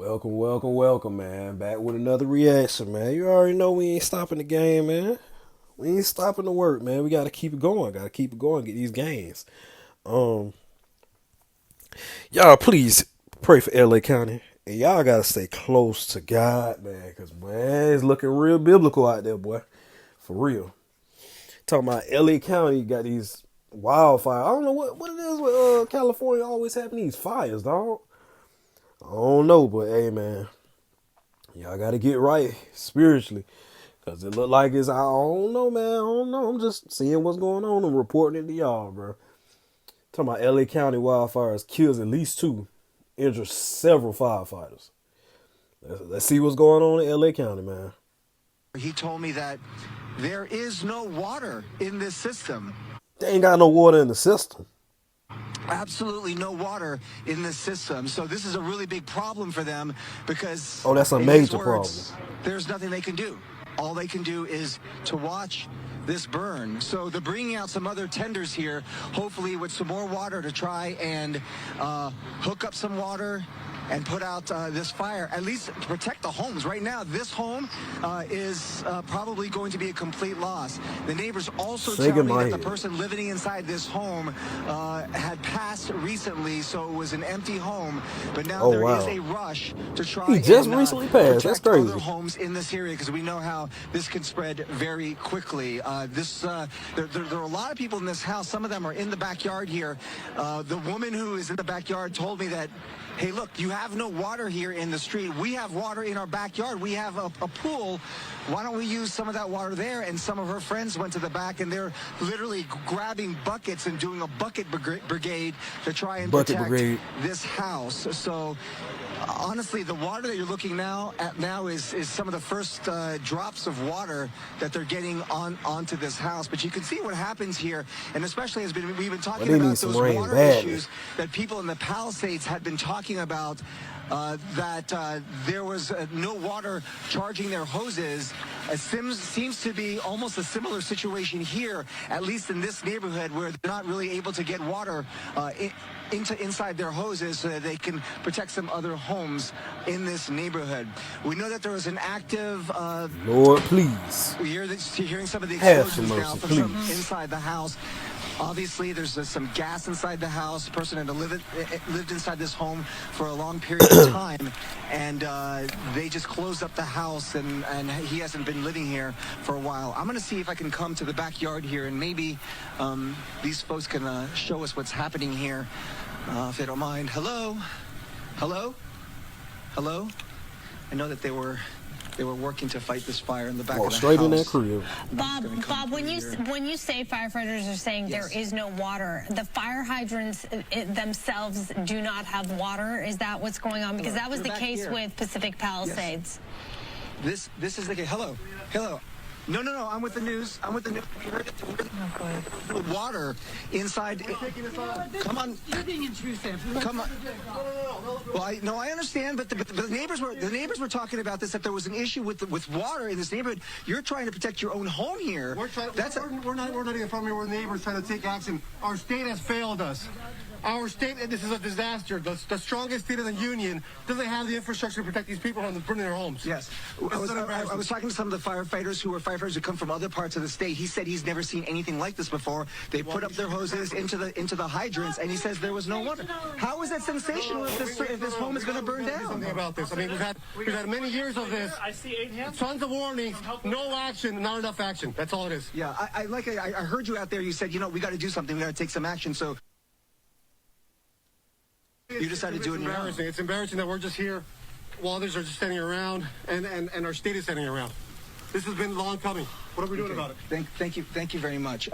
Welcome, man. Back with another reaction, man. You already know we ain't stopping the game, man. We ain't stopping the work, man. We gotta keep it going. Gotta keep it going. Get these games. Um, y'all please pray for LA County, and y'all gotta stay close to God, man, cause man, it's looking real biblical out there, boy. For real. Talking about LA County got these wildfires. I don't know what it is with California always having these fires, dog. I don't know, but hey, man. Y'all got to get right spiritually. Because it look like it's, I don't know, man. I don't know. I'm just seeing what's going on and reporting it to y'all, bro. Talking about LA County wildfires kills at least two, injures several firefighters. Let's see what's going on in LA County, man. He told me that there is no water in this system. They ain't got no water in the system. Absolutely no water in this system. So this is a really big problem for them because that's a major problem. There's nothing they can do. All they can do is to watch this burn. So they're bringing out some other tenders here, hopefully with some more water to try and hook up some water and put out this fire, at least protect the homes. Right now, this home is probably going to be a complete loss. The neighbors also tell me that the person living inside this home had passed recently, so it was an empty home. But now there is a rush to try recently passed. That's crazy. Other homes in this area because we know how this can spread very quickly. There are a lot of people in this house. Some of them are in the backyard here. The woman who is in the backyard told me that, hey, look, you have no water here in the street. We have water in our backyard. We have a pool. Why don't we use some of that water there? And some of her friends went to the back, and they're literally grabbing buckets and doing a bucket brigade to try and protect this house. So honestly, the water that you're looking at now is some of the first drops of water that they're getting onto this house. But you can see what happens here, and especially we've been talking about those water issues that people in the Palisades had been talking about. That there was no water charging their hoses. It seems to be almost a similar situation here, at least in this neighborhood, where they're not really able to get water inside their hoses so that they can protect some other homes in this neighborhood. We know that there was an active Lord, please. You're hearing some of the explosions now from some inside the house. Obviously, there's some gas inside the house. The person had lived inside this home for a long period of time, and they just closed up the house, and he hasn't been living here for a while. I'm going to see if I can come to the backyard here, and maybe these folks can show us what's happening here, if they don't mind. Hello? Hello? Hello? I know that they were working to fight this fire in the back of the house. Straight in that crib. Bob, when you say firefighters are saying there is no water, the fire hydrants themselves do not have water. Is that what's going on? Because that was the case with Pacific Palisades. Yes. This is the case. Hello. No. I'm with the news. Water inside. Come on. You're being intrusive. Come on. Well, I understand, but the neighbors were talking about this, that there was an issue with water in this neighborhood. You're trying to protect your own home here. We're not even from here. We're neighbors trying to take action. Our state has failed us. Our state, this is a disaster. The strongest state in the union doesn't have the infrastructure to protect these people from burning their homes. Yes. I was talking to some of the firefighters who come from other parts of the state. He said he's never seen anything like this before. They put up their hoses into the hydrants, and he says there was no water. How is that sensational if this home is going to burn down? Something about this. I mean, we've had many years of this. I see 8 hands. Tons of warnings, no action, not enough action. That's all it is. Yeah, I heard you out there. You said, we got to do something. We got to take some action. So you decided to do it in your house. It's embarrassing that we're just here while others are just standing around and our state is standing around. This has been long coming. What are we doing about it? Thank you very much.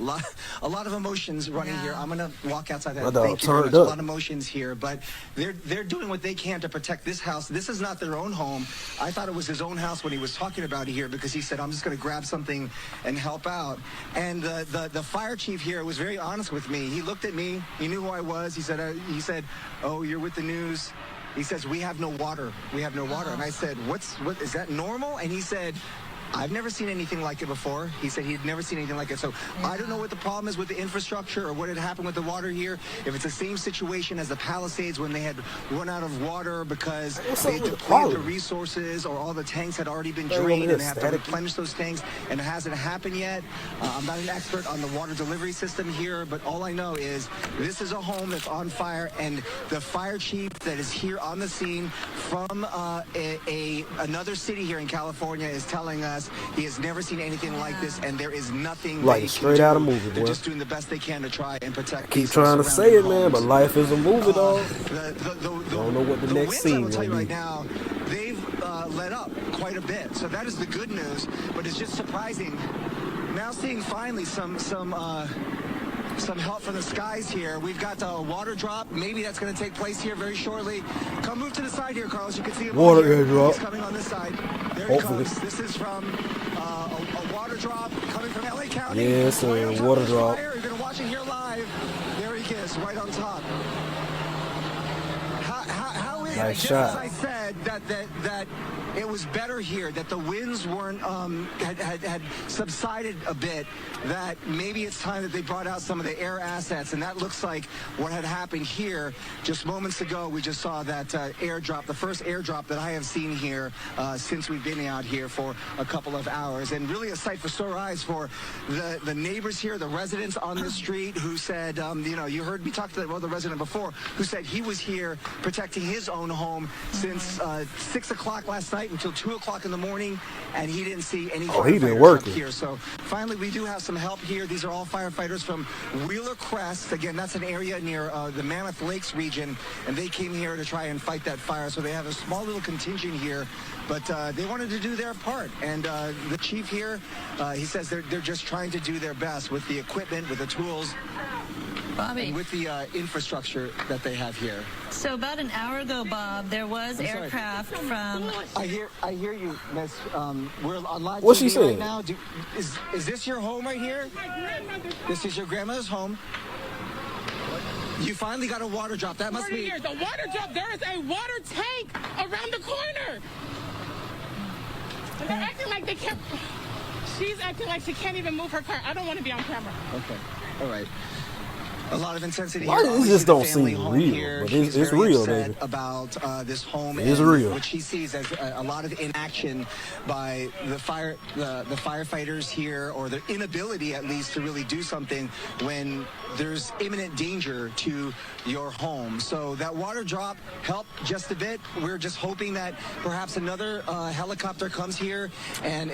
A lot of emotions running here. I'm going to walk outside that. Thank you very much. A lot of emotions here, but they're doing what they can to protect this house. This is not their own home. I thought it was his own house when he was talking about it here because he said, I'm just going to grab something and help out. And the fire chief here was very honest with me. He looked at me. He knew who I was. He said, oh, you're with the news. He says, we have no water. We have no water. And I said, what is that normal? And he said, I've never seen anything like it before. He said he'd never seen anything like it. So I don't know what the problem is with the infrastructure or what had happened with the water here. If it's the same situation as the Palisades when they had run out of water because they depleted the resources or all the tanks had already been drained and they have to replenish those tanks, and it hasn't happened yet. I'm not an expert on the water delivery system here, but all I know is this is a home that's on fire, and the fire chief that is here on the scene from another city here in California is telling us he has never seen anything like this, and there is nothing like straight out of movie, boy. They're just doing the best they can to try and protect. Keep trying to say it, man, but life is a movie, dog. Don't know what the next scene will be. Right now, they've let up quite a bit, so that is the good news. But it's just surprising now seeing finally some help from the skies here. We've got a water drop. Maybe that's going to take place here very shortly. Come move to the side here, Carlos. You can see him. Water airdrop. He's coming on this side. There he comes. This is from a water drop coming from LA County. Yes, a water drop. You're going to watch it here live. There he is, right on top. How is nice it, shot. As I said, that it was better here, that the winds weren't had subsided a bit, that maybe it's time that they brought out some of the air assets, and that looks like what had happened here just moments ago. We just saw that airdrop, the first airdrop that I have seen here since we've been out here for a couple of hours, and really a sight for sore eyes for the neighbors here, the residents on the street who said, you know, you heard me talk to the resident before who said he was here protecting his own home since 6 o'clock last night until 2 o'clock in the morning, and he didn't see any firefighters up here. So finally we do have some help here. These are all firefighters from Wheeler Crest. Again, that's an area near the Mammoth Lakes region, and they came here to try and fight that fire. So they have a small little contingent here, but they wanted to do their part. And the chief here, he says they're just trying to do their best with the equipment, with the tools, Bobby. and with the infrastructure that they have here. So about an hour ago, Bob, there was aircraft from... I hear you, Miss. We're on live What's TV she saying? right now. Is this your home right here? This is your grandmother's home. You finally got a water drop. That must be... The water drop. There is a water tank around the corner. And they're acting like they can't... She's acting like she can't even move her car. I don't want to be on camera. Okay. All right. A lot of intensity Why here. this just don't seem Home real? here. But She's it's very real, upset baby. about this home. It's and real. What she sees as a lot of inaction by the firefighters here, or their inability, at least, to really do something when there's imminent danger to your home. So that water drop helped just a bit. We're just hoping that perhaps another helicopter comes here and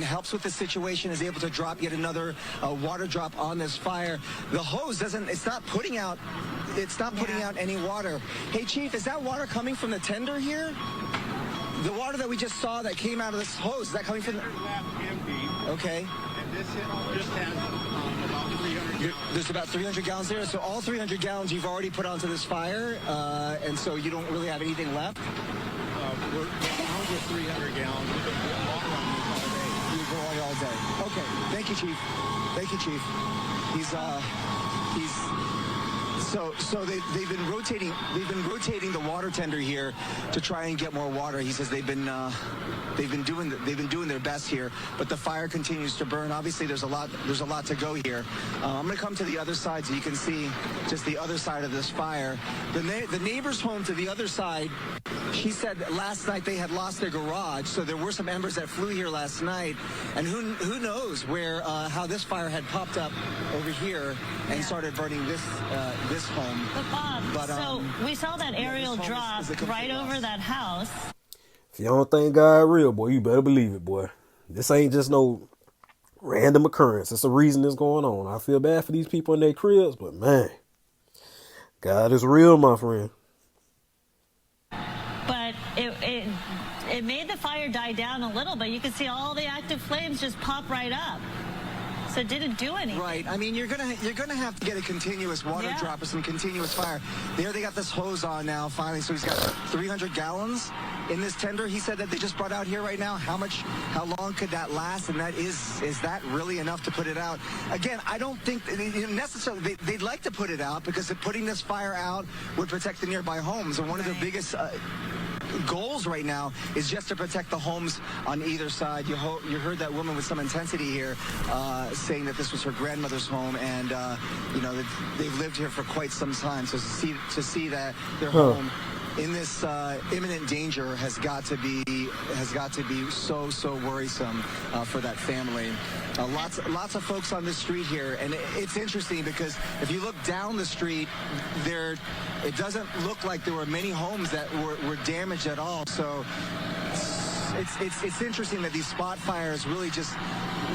helps with the situation, is able to drop yet another water drop on this fire. The hose doesn't. It's not putting out any water. Hey, Chief, is that water coming from the tender here? The water that we just saw that came out of this hose, is that coming from the... Okay. And this just has about 300 gallons. There's about 300 gallons there. So all 300 gallons you've already put onto this fire, and so you don't really have anything left? We're down to 300 gallons. We've been putting water on this all day. You go on all day. Okay. Thank you, Chief. Thank you, Chief. So they've been rotating the water tender here to try and get more water. He says they've been doing their best here, but the fire continues to burn. Obviously, there's a lot to go here. I'm going to come to the other side so you can see just the other side of this fire. The neighbor's home to the other side. She said that last night they had lost their garage, so there were some embers that flew here last night, and who knows where how this fire had popped up over here and started burning this home. But Bob, so we saw that aerial drop right over that house. If you don't think God real, boy, you better believe it, boy. This ain't just no random occurrence. It's a reason it's going on. I feel bad for these people in their cribs, but man, God is real, my friend. But it made the fire die down a little, but you can see all the active flames just pop right up. So it didn't do anything. Right. I mean, you're gonna have to get a continuous water drop or some continuous fire. There, they got this hose on now. Finally, so he's got 300 gallons in this tender. He said that they just brought out here right now. How long could that last? And that is that really enough to put it out? Again, I don't think necessarily they'd like to put it out because putting this fire out would protect the nearby homes. And one of the biggest goals right now is just to protect the homes on either side. You heard that woman with some intensity here saying that this was her grandmother's home, and you know, they've lived here for quite some time. So to see that their home in this imminent danger has got to be so worrisome for that family. Lots of folks on this street here, and it's interesting because if you look down the street, it doesn't look like there were many homes that were damaged at all. So it's interesting that these spot fires really just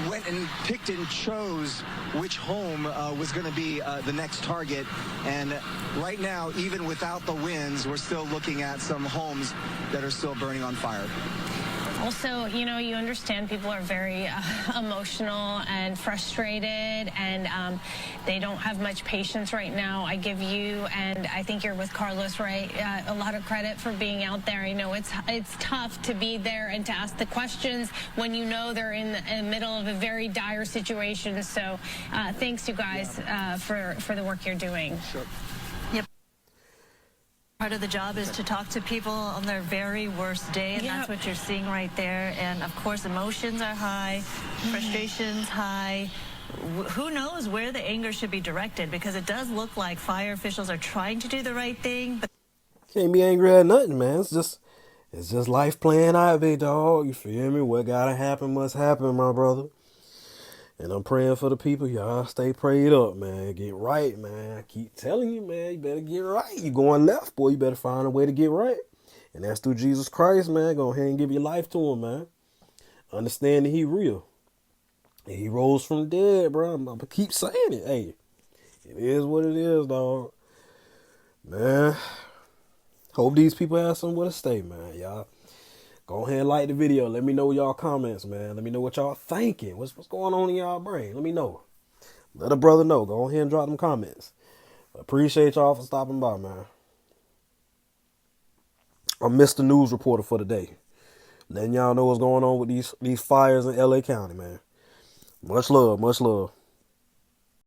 went and picked and chose which home was going to be the next target. And right now, even without the winds, we're still looking at some homes that are still burning on fire. Also, you know, you understand people are very emotional and frustrated, and they don't have much patience right now. I give you, and I think you're with Carlos, right, a lot of credit for being out there. You know, it's tough to be there and to ask the questions when you know they're in the middle of a very dire situation. So thanks, you guys, for the work you're doing. Sure. Part of the job is to talk to people on their very worst day, and that's what you're seeing right there. And of course, emotions are high, frustrations high. Who knows where the anger should be directed, because it does look like fire officials are trying to do the right thing, but Can't be angry at nothing, man. It's just life playing out, big dog. You feel me? What gotta happen must happen, my brother. And I'm praying for the people. Y'all stay prayed up, man. Get right, man. I keep telling you, man. You better get right. You going left, boy. You better find a way to get right. And that's through Jesus Christ, man. Go ahead and give your life to him, man. Understand that he real. And he rose from the dead, bro. I'm going to keep saying it. Hey, it is what it is, dog. Man. Hope these people have somewhere to stay, man. Y'all go ahead and like the video. Let me know y'all comments, man. Let me know what y'all thinking. What's going on in y'all brain? Let me know. Let a brother know. Go ahead and drop them comments. Appreciate y'all for stopping by, man. I'm Mr. News Reporter for the day. Letting y'all know what's going on with these fires in LA County, man. Much love, much love.